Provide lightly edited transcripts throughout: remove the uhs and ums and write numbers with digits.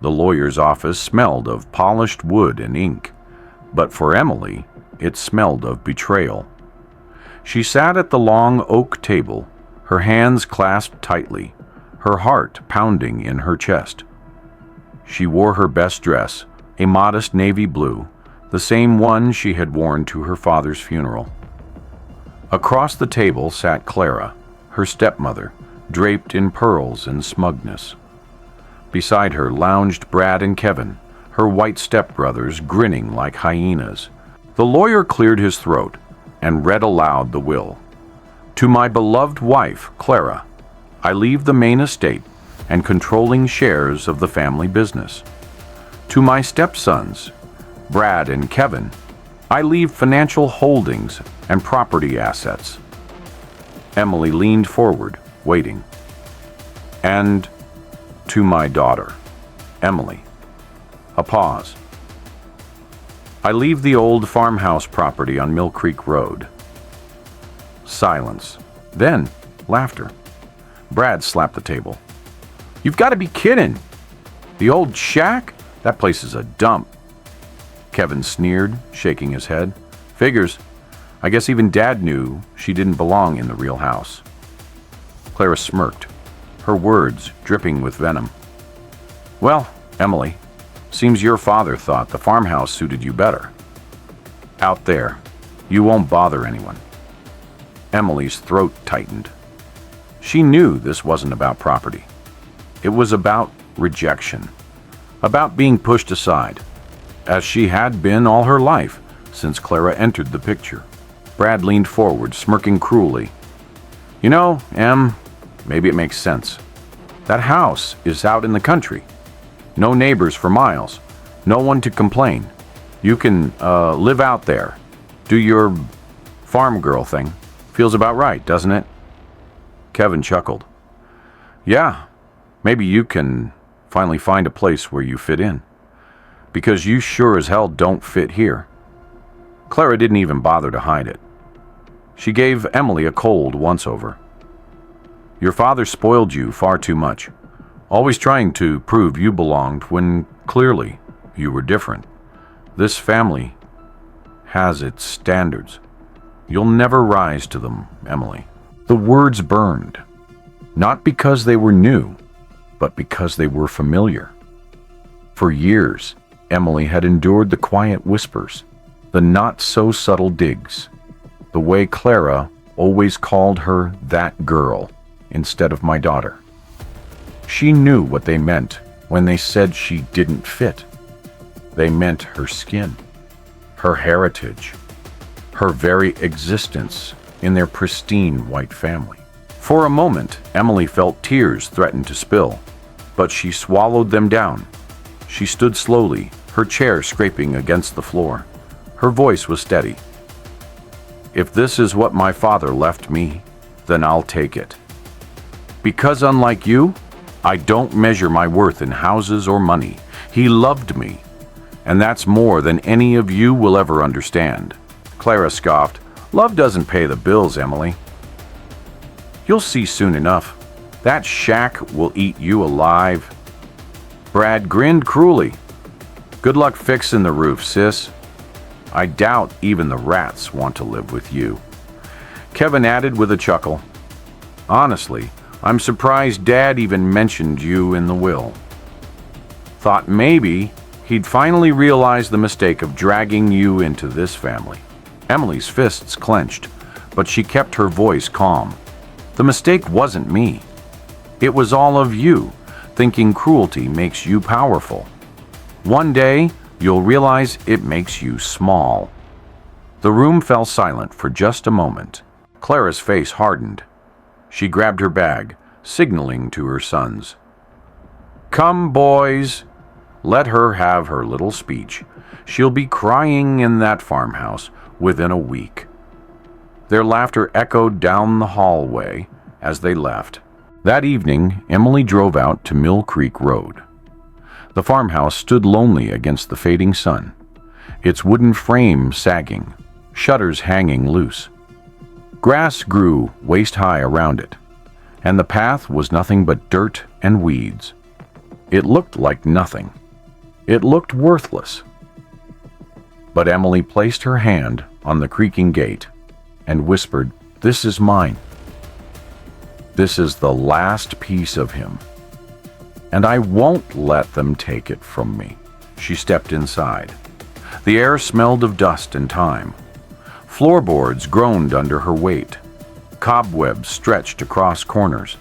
The lawyer's office smelled of polished wood and ink, but for Emily, it smelled of betrayal. She sat at the long oak table, her hands clasped tightly, her heart pounding in her chest. She wore her best dress, a modest navy blue, the same one she had worn to her father's funeral. Across the table sat Clara, her stepmother, draped in pearls and smugness. Beside her lounged Brad and Kevin, her white stepbrothers grinning like hyenas. The lawyer cleared his throat and read aloud the will. To my beloved wife, Clara, I leave the main estate and controlling shares of the family business. To my stepsons, Brad and Kevin, I leave financial holdings and property assets. Emily leaned forward, waiting. And to my daughter, Emily. A pause. I leave the old farmhouse property on Mill Creek Road. Silence. Then, laughter. Brad slapped the table. You've got to be kidding. The old shack? That place is a dump. Kevin sneered, shaking his head. Figures. I guess even Dad knew she didn't belong in the real house. Clara smirked, her words dripping with venom. Well, Emily, seems your father thought the farmhouse suited you better. Out there, you won't bother anyone. Emily's throat tightened. She knew this wasn't about property. It was about rejection, about being pushed aside, as she had been all her life since Clara entered the picture. Brad leaned forward, smirking cruelly. You know, Em, maybe it makes sense. That house is out in the country. No neighbors for miles. No one to complain. You can live out there. Do your farm girl thing. Feels about right, doesn't it? Kevin chuckled. Yeah, maybe you can finally find a place where you fit in. Because you sure as hell don't fit here. Clara didn't even bother to hide it. She gave Emily a cold once-over. Your father spoiled you far too much, always trying to prove you belonged when clearly you were different. This family has its standards. You'll never rise to them, Emily. The words burned, not because they were new, but because they were familiar. For years, Emily had endured the quiet whispers, the not-so-subtle digs, the way Clara always called her that girl instead of my daughter. She knew what they meant when they said she didn't fit. They meant her skin, her heritage, her very existence in their pristine white family. For a moment, Emily felt tears threaten to spill, but she swallowed them down. She stood slowly, her chair scraping against the floor. Her voice was steady. If this is what my father left me, then I'll take it. Because unlike you, I don't measure my worth in houses or money. He loved me, and that's more than any of you will ever understand. Clara scoffed. Love doesn't pay the bills, Emily. You'll see soon enough. That shack will eat you alive. Brad grinned cruelly. Good luck fixing the roof, sis. I doubt even the rats want to live with you. Kevin added with a chuckle. Honestly, I'm surprised Dad even mentioned you in the will. Thought maybe he'd finally realized the mistake of dragging you into this family. Emily's fists clenched, but she kept her voice calm. The mistake wasn't me. It was all of you, thinking cruelty makes you powerful. One day, you'll realize it makes you small. The room fell silent for just a moment. Clara's face hardened. She grabbed her bag, signaling to her sons. Come, boys. Let her have her little speech. She'll be crying in that farmhouse within a week. Their laughter echoed down the hallway as they left. That evening, Emily drove out to Mill Creek Road. The farmhouse stood lonely against the fading sun, its wooden frame sagging, shutters hanging loose. Grass grew waist-high around it, and the path was nothing but dirt and weeds. It looked like nothing. It looked worthless. But Emily placed her hand on the creaking gate and whispered, "This is mine. This is the last piece of him, and I won't let them take it from me." She stepped inside. The air smelled of dust and time. Floorboards groaned under her weight. Cobwebs stretched across corners.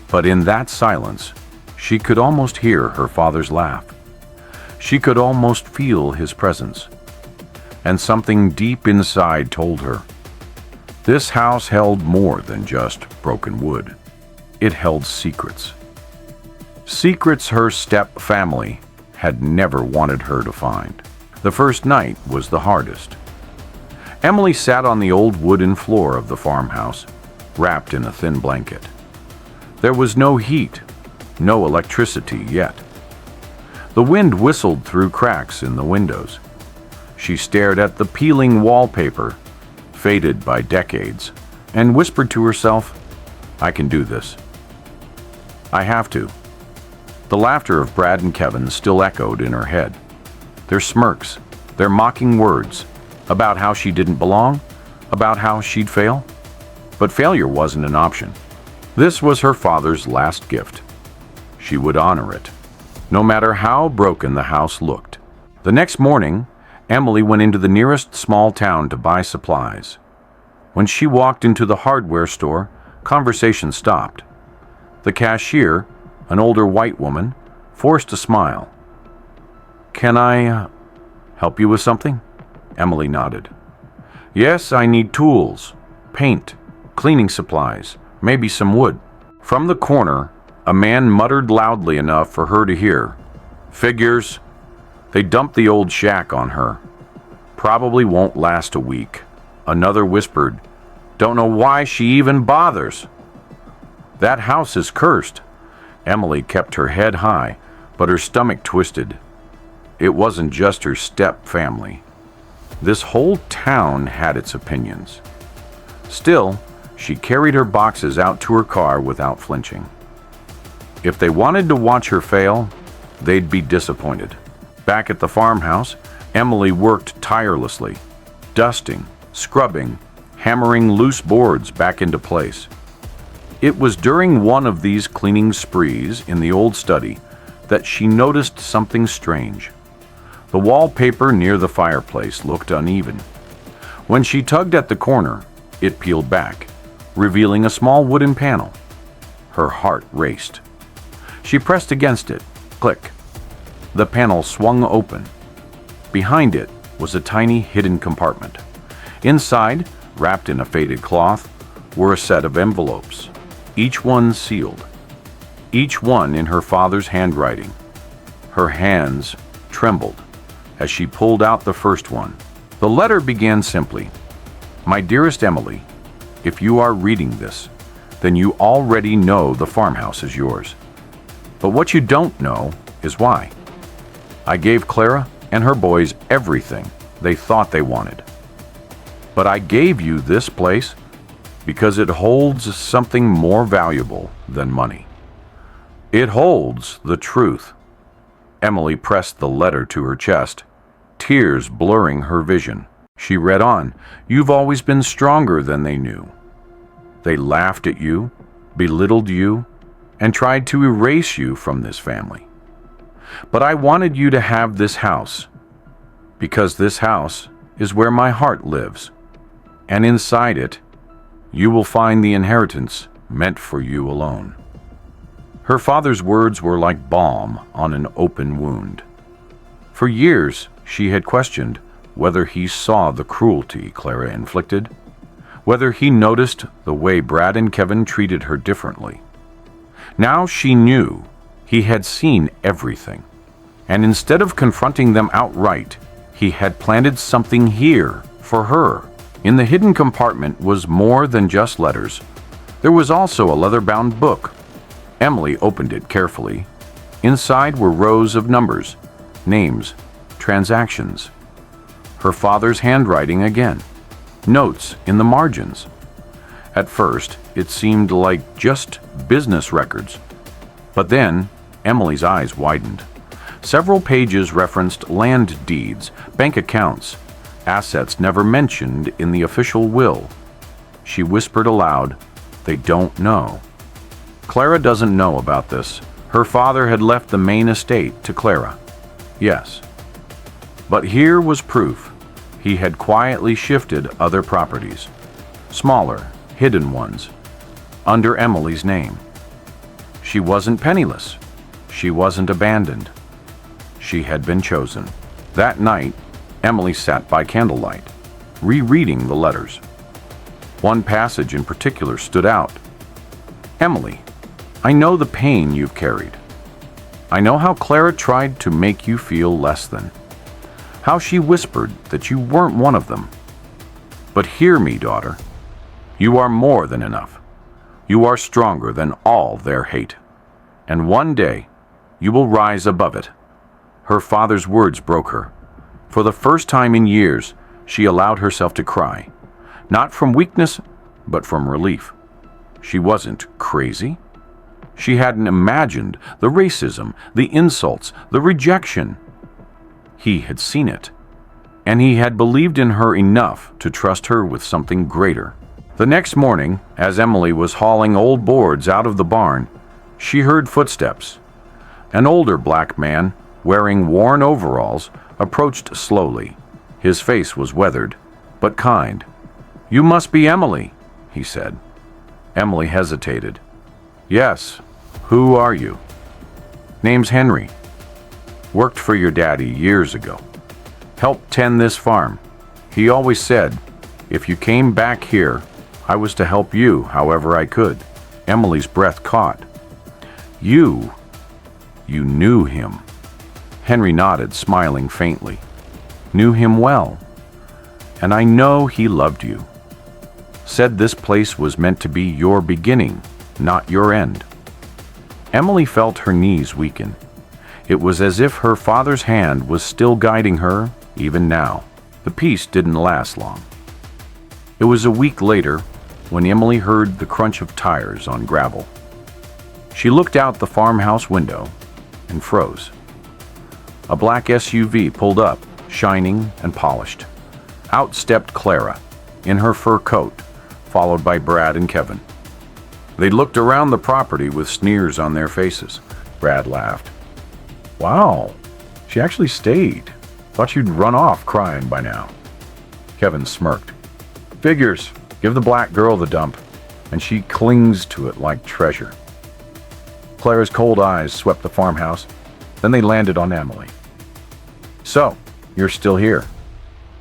But in that silence, she could almost hear her father's laugh. She could almost feel his presence. And something deep inside told her, this house held more than just broken wood. It held secrets. Secrets her step-family had never wanted her to find. The first night was the hardest. Emily sat on the old wooden floor of the farmhouse, wrapped in a thin blanket. There was no heat, no electricity yet. The wind whistled through cracks in the windows. She stared at the peeling wallpaper, faded by decades, and whispered to herself, "I can do this. I have to." The laughter of Brad and Kevin still echoed in her head. Their smirks, their mocking words about how she didn't belong, about how she'd fail. But failure wasn't an option. This was her father's last gift. She would honor it, no matter how broken the house looked. The next morning, Emily went into the nearest small town to buy supplies. When she walked into the hardware store, conversation stopped. The cashier, an older white woman, forced a smile. "Can I help you with something?" Emily nodded. "Yes, I need tools, paint, cleaning supplies, maybe some wood." From the corner, a man muttered loudly enough for her to hear, "Figures. They dumped the old shack on her. Probably won't last a week." Another whispered, "Don't know why she even bothers." "That house is cursed." Emily kept her head high, but her stomach twisted. It wasn't just her step-family. This whole town had its opinions. Still, she carried her boxes out to her car without flinching. If they wanted to watch her fail, they'd be disappointed. Back at the farmhouse, Emily worked tirelessly, dusting, scrubbing, hammering loose boards back into place. It was during one of these cleaning sprees in the old study that she noticed something strange. The wallpaper near the fireplace looked uneven. When she tugged at the corner, it peeled back, revealing a small wooden panel. Her heart raced. She pressed against it. Click. The panel swung open. Behind it was a tiny hidden compartment. Inside, wrapped in a faded cloth, were a set of envelopes, each one sealed, each one in her father's handwriting. Her hands trembled as she pulled out the first one. The letter began simply, "My dearest Emily, if you are reading this, then you already know the farmhouse is yours. But what you don't know is why. I gave Clara and her boys everything they thought they wanted. But I gave you this place because it holds something more valuable than money. It holds the truth." Emily pressed the letter to her chest, tears blurring her vision. She read on, "You've always been stronger than they knew. They laughed at you, belittled you, and tried to erase you from this family. But I wanted you to have this house, because this house is where my heart lives. And inside it, you will find the inheritance meant for you alone." Her father's words were like balm on an open wound. For years, she had questioned whether he saw the cruelty Clara inflicted, whether he noticed the way Brad and Kevin treated her differently. Now she knew he had seen everything, and instead of confronting them outright, he had planted something here for her. In the hidden compartment was more than just letters. There was also a leather-bound book. Emily opened it carefully. Inside were rows of numbers, names, transactions. Her father's handwriting again. Notes in the margins. At first, it seemed like just business records. But then, Emily's eyes widened. Several pages referenced land deeds, bank accounts, assets never mentioned in the official will. She whispered aloud, "They don't know." Clara doesn't know about this. Her father had left the main estate to Clara. Yes. But here was proof. He had quietly shifted other properties, smaller, hidden ones, under Emily's name. She wasn't penniless. She wasn't abandoned. She had been chosen. That night, Emily sat by candlelight, rereading the letters. One passage in particular stood out. "Emily, I know the pain you've carried. I know how Clara tried to make you feel less than. How she whispered that you weren't one of them. But hear me, daughter. You are more than enough. You are stronger than all their hate. And one day, you will rise above it." Her father's words broke her. For the first time in years, she allowed herself to cry. Not from weakness, but from relief. She wasn't crazy. She hadn't imagined the racism, the insults, the rejection. He had seen it, and he had believed in her enough to trust her with something greater. The next morning, as Emily was hauling old boards out of the barn, she heard footsteps. An older black man, wearing worn overalls, approached slowly. His face was weathered, but kind. "You must be Emily," he said. Emily hesitated. "Yes. Who are you?" "Name's Henry. Worked for your daddy years ago. Helped tend this farm. He always said, if you came back here, I was to help you however I could." Emily's breath caught. You knew him." Henry nodded, smiling faintly. "Knew him well. And I know he loved you. Said this place was meant to be your beginning, not your end." Emily felt her knees weaken. It was as if her father's hand was still guiding her, even now. The peace didn't last long. It was a week later when Emily heard the crunch of tires on gravel. She looked out the farmhouse window and froze. A black SUV pulled up, shining and polished. Out stepped Clara, in her fur coat, followed by Brad and Kevin. They looked around the property with sneers on their faces. Brad laughed. "Wow, she actually stayed. Thought you'd run off crying by now." Kevin smirked. "Figures. Give the black girl the dump, and she clings to it like treasure." Clara's cold eyes swept the farmhouse, then they landed on Emily. "So, you're still here,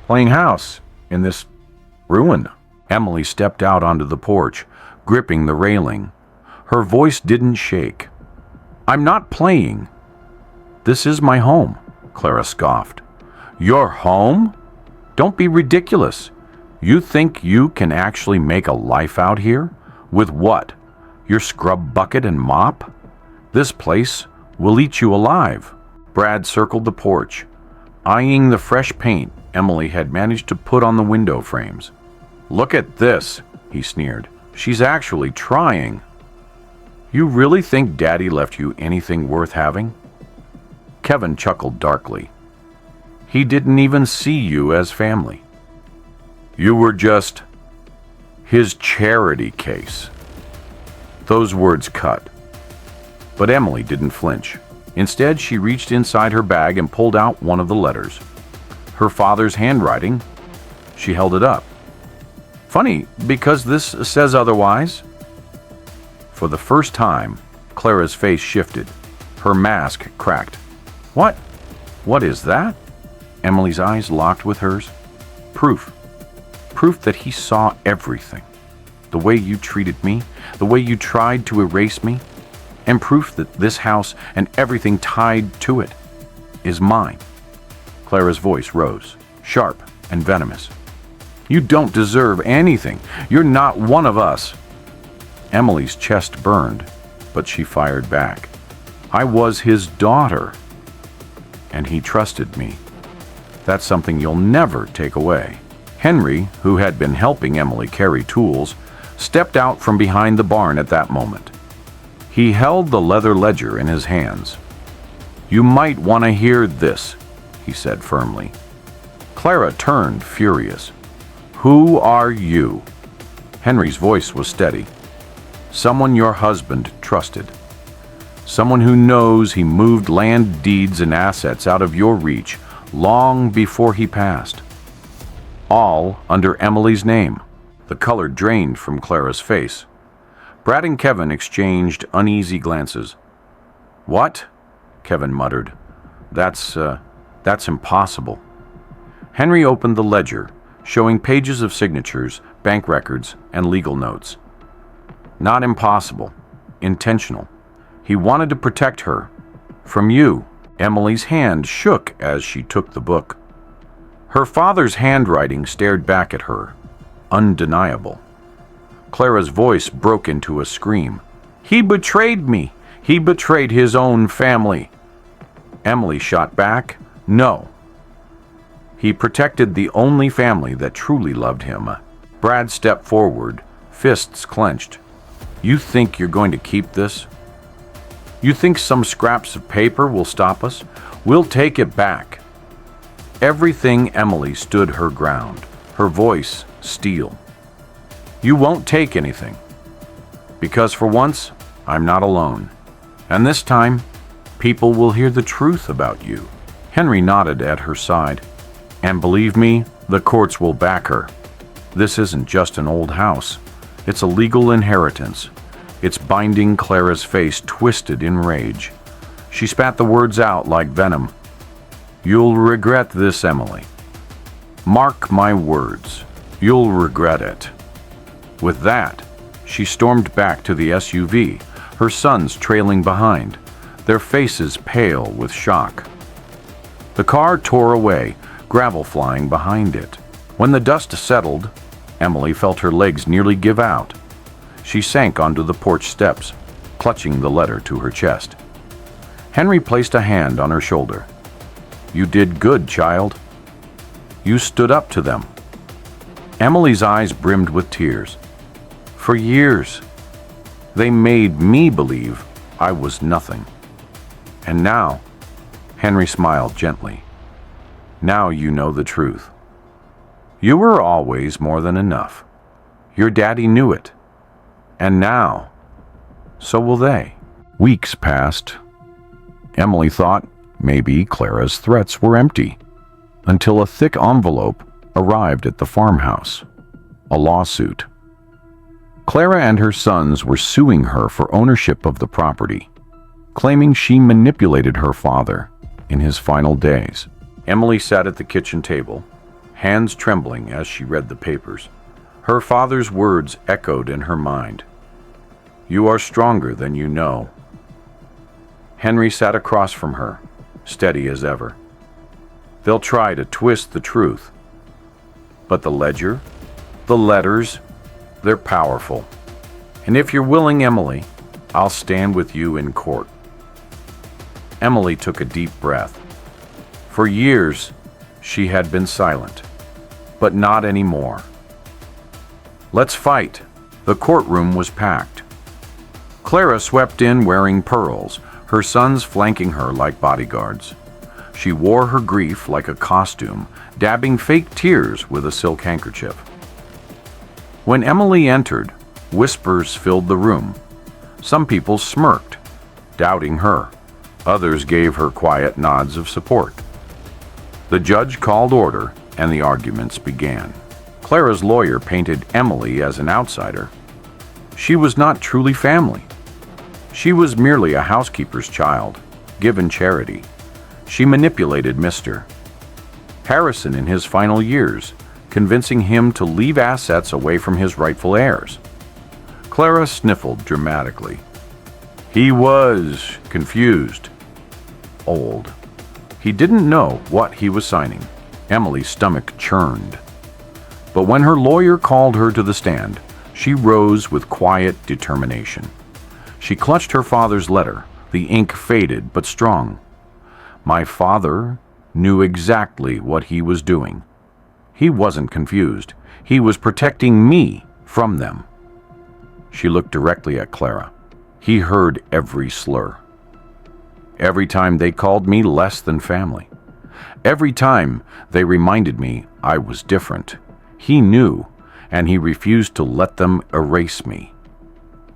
playing house in this ruin?" Emily stepped out onto the porch, gripping the railing. Her voice didn't shake. "I'm not playing. This is my home," Clara scoffed. "Your home? Don't be ridiculous. You think you can actually make a life out here? With what? Your scrub bucket and mop? This place will eat you alive." Brad circled the porch, eyeing the fresh paint Emily had managed to put on the window frames. "Look at this," he sneered. "She's actually trying." "You really think Daddy left you anything worth having?" Kevin chuckled darkly. "He didn't even see you as family. You were just his charity case." Those words cut. But Emily didn't flinch. Instead, she reached inside her bag and pulled out one of the letters. Her father's handwriting. She held it up. "Funny, because this says otherwise." For the first time, Clara's face shifted. Her mask cracked. "What? What is that?" Emily's eyes locked with hers. "Proof. Proof that he saw everything. The way you treated me, the way you tried to erase me, and proof that this house and everything tied to it is mine." Clara's voice rose, sharp and venomous. "You don't deserve anything. You're not one of us." Emily's chest burned, but she fired back. "I was his daughter, and he trusted me. That's something you'll never take away." Henry, who had been helping Emily carry tools, stepped out from behind the barn at that moment. He held the leather ledger in his hands. "You might want to hear this," he said firmly. Clara turned, furious. "Who are you?" Henry's voice was steady. "Someone your husband trusted. Someone who knows he moved land deeds and assets out of your reach long before he passed. All under Emily's name." The color drained from Clara's face. Brad and Kevin exchanged uneasy glances. "What?" Kevin muttered. That's impossible." Henry opened the ledger, showing pages of signatures, bank records, and legal notes. "Not impossible. Intentional. He wanted to protect her. From you." Emily's hand shook as she took the book. Her father's handwriting stared back at her, undeniable. Clara's voice broke into a scream. "He betrayed me! He betrayed his own family!" Emily shot back, "No. He protected the only family that truly loved him." Brad stepped forward, fists clenched. "You think you're going to keep this? You think some scraps of paper will stop us? We'll take it back." Everything Emily stood her ground, her voice steel. "You won't take anything. Because for once, I'm not alone. And this time, people will hear the truth about you." Henry nodded at her side. "And believe me, the courts will back her. This isn't just an old house. It's a legal inheritance." Its binding Clara's face twisted in rage. She spat the words out like venom. "You'll regret this, Emily. Mark my words. You'll regret it." With that, she stormed back to the SUV, her sons trailing behind, their faces pale with shock. The car tore away, gravel flying behind it. When the dust settled, Emily felt her legs nearly give out. She sank onto the porch steps, clutching the letter to her chest. Henry placed a hand on her shoulder. "You did good, child. You stood up to them." Emily's eyes brimmed with tears. "For years, they made me believe I was nothing. And now," Henry smiled gently, "now you know the truth. You were always more than enough. Your daddy knew it. And now, so will they." Weeks passed. Emily thought maybe Clara's threats were empty, until a thick envelope arrived at the farmhouse. A lawsuit. Clara and her sons were suing her for ownership of the property, claiming she manipulated her father in his final days. Emily sat at the kitchen table, hands trembling as she read the papers. Her father's words echoed in her mind. "You are stronger than you know." Henry sat across from her, steady as ever. "They'll try to twist the truth. But the ledger, the letters, they're powerful. And if you're willing, Emily, I'll stand with you in court." Emily took a deep breath. For years, she had been silent, but not anymore. "Let's fight." The courtroom was packed. Clara swept in wearing pearls, her sons flanking her like bodyguards. She wore her grief like a costume, dabbing fake tears with a silk handkerchief. When Emily entered, whispers filled the room. Some people smirked, doubting her. Others gave her quiet nods of support. The judge called order, and the arguments began. Clara's lawyer painted Emily as an outsider. She was not truly family. She was merely a housekeeper's child, given charity. She manipulated Mr. Harrison in his final years, convincing him to leave assets away from his rightful heirs. Clara sniffled dramatically. He was confused, old. He didn't know what he was signing. Emily's stomach churned. But when her lawyer called her to the stand, she rose with quiet determination. She clutched her father's letter, the ink faded but strong. My father knew exactly what he was doing. He wasn't confused. He was protecting me from them. She looked directly at Clara. He heard every slur. Every time they called me less than family. Every time they reminded me I was different. He knew, and he refused to let them erase me.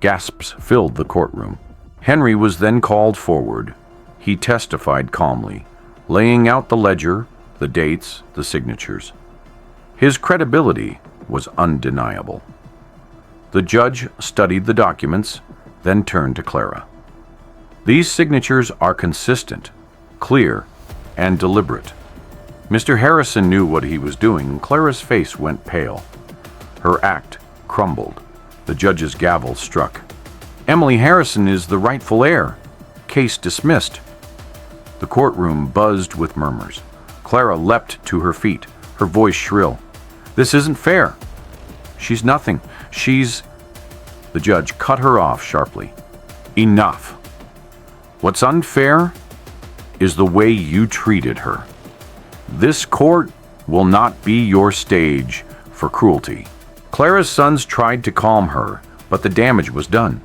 Gasps filled the courtroom. Henry was then called forward. He testified calmly, laying out the ledger, the dates, the signatures. His credibility was undeniable. The judge studied the documents, then turned to Clara. These signatures are consistent, clear, and deliberate. Mr. Harrison knew what he was doing, and Clara's face went pale. Her act crumbled. The judge's gavel struck. Emily Harrison is the rightful heir. Case dismissed. The courtroom buzzed with murmurs. Clara leapt to her feet, her voice shrill. This isn't fair. She's nothing. The judge cut her off sharply. Enough. What's unfair is the way you treated her. This court will not be your stage for cruelty. Clara's sons tried to calm her, but the damage was done.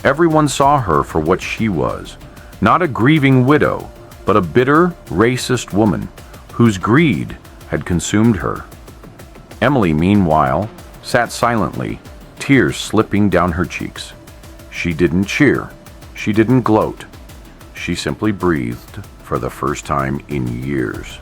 Everyone saw her for what she was, not a grieving widow, but a bitter, racist woman whose greed had consumed her. Emily, meanwhile, sat silently, tears slipping down her cheeks. She didn't cheer. She didn't gloat. She simply breathed for the first time in years.